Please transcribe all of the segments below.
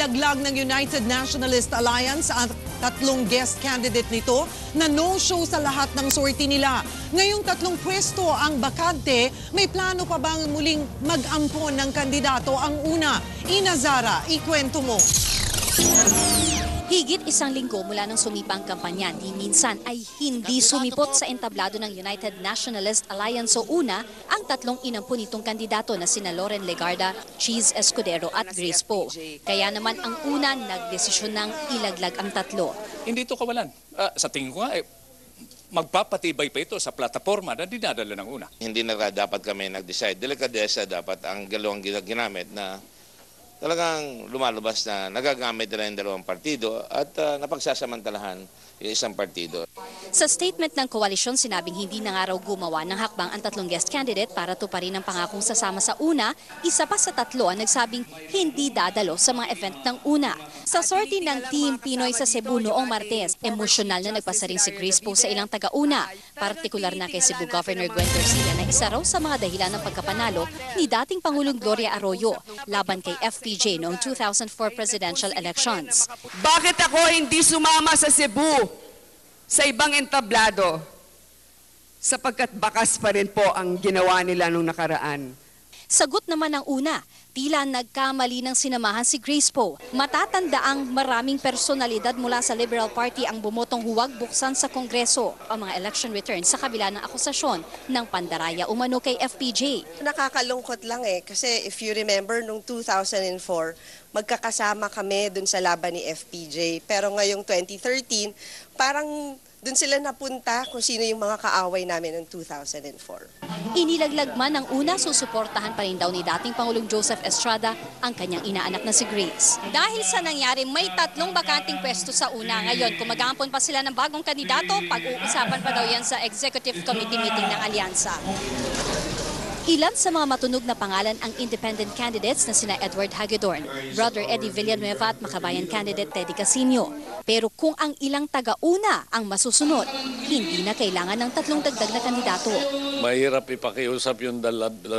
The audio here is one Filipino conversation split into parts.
Inilaglag ng United Nationalist Alliance ang tatlong guest candidate nito na no-show sa lahat ng sortie nila. Ngayong tatlong pwesto ang bakante, may plano pa bang muling mag-ampon ng kandidato? Ang una, Ina Zara, ikwento mo. Higit isang linggo mula nang sumipang kampanya, di minsan ay hindi sumipot sa entablado ng United Nationalist Alliance o UNA ang tatlong inampun nitong kandidato na sina Loren Legarda, Cheese Escudero at Grace Poe. Kaya naman ang UNA nagdesisyon ng ilaglag ang tatlo. Hindi ito kawalan. Sa tingin ko nga, magpapatibay pa ito sa plataforma na dinadala ng UNA. Hindi na dapat kami nag-decide. Delikadesa dapat ang dalawang ginamit na talagang lumalabas na nagagamit nila yung dalawang partido at napagsasamantalahan yung isang partido. Sa statement ng koalisyon, sinabing hindi na nga raw gumawa ng hakbang ang tatlong guest candidate para tuparin ang pangakong sasama sa UNA. Isa pa sa tatlo ang nagsabing hindi dadalo sa mga event ng UNA. Sa sortie ng Team Pinoy sa Cebu noong Martes, emosyonal na nagpasa rin si Grace Poe sa ilang taga-UNA. Partikular na kay Cebu Governor Gwen Garcia na isa raw sa mga dahilan ng pagkapanalo ni dating Pangulong Gloria Arroyo laban kay FPJ noong 2004 presidential elections. Bakit ako hindi sumama sa Cebu sa ibang entablado? Sapagkat bakas pa rin po ang ginawa nila nung nakaraan. Sagot naman ng UNA, tila nagkamali ng sinamahan si Grace Poe. Matatandaang maraming personalidad mula sa Liberal Party ang bumotong huwag buksan sa Kongreso ang mga election returns sa kabila ng akusasyon ng pandaraya umano kay FPJ. Nakakalungkot lang kasi if you remember nung 2004, magkakasama kami dun sa laban ni FPJ. Pero ngayong 2013, parang dun sila napunta kung sino yung mga kaaway namin noong 2004. Inilaglag man ng UNA, susuportahan pa rin daw ni dating Pangulong Joseph Estrada ang kanyang inaanak na si Grace. Dahil sa nangyari, may tatlong bakanting pwesto sa UNA. Ngayon, kung mag-aampon pa sila ng bagong kandidato, pag-uusapan pa daw yan sa Executive Committee meeting ng Alyansa. Ilan sa mga matunog na pangalan ang independent candidates na sina Edward Hagedorn, Brother Eddie Villanueva at makabayan candidate Teddy Casino. Pero kung ang ilang taga-UNA ang masusunod, hindi na kailangan ng tatlong dagdag na kandidato. Mahirap ipakiusap yung 12,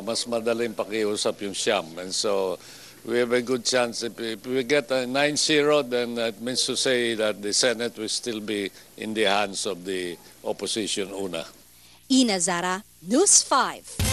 mas madaling pakiusap yung siyam. And so we have a good chance. If we get a 9-0, then that means to say that the Senate will still be in the hands of the opposition UNA. Ina Zara, News 5.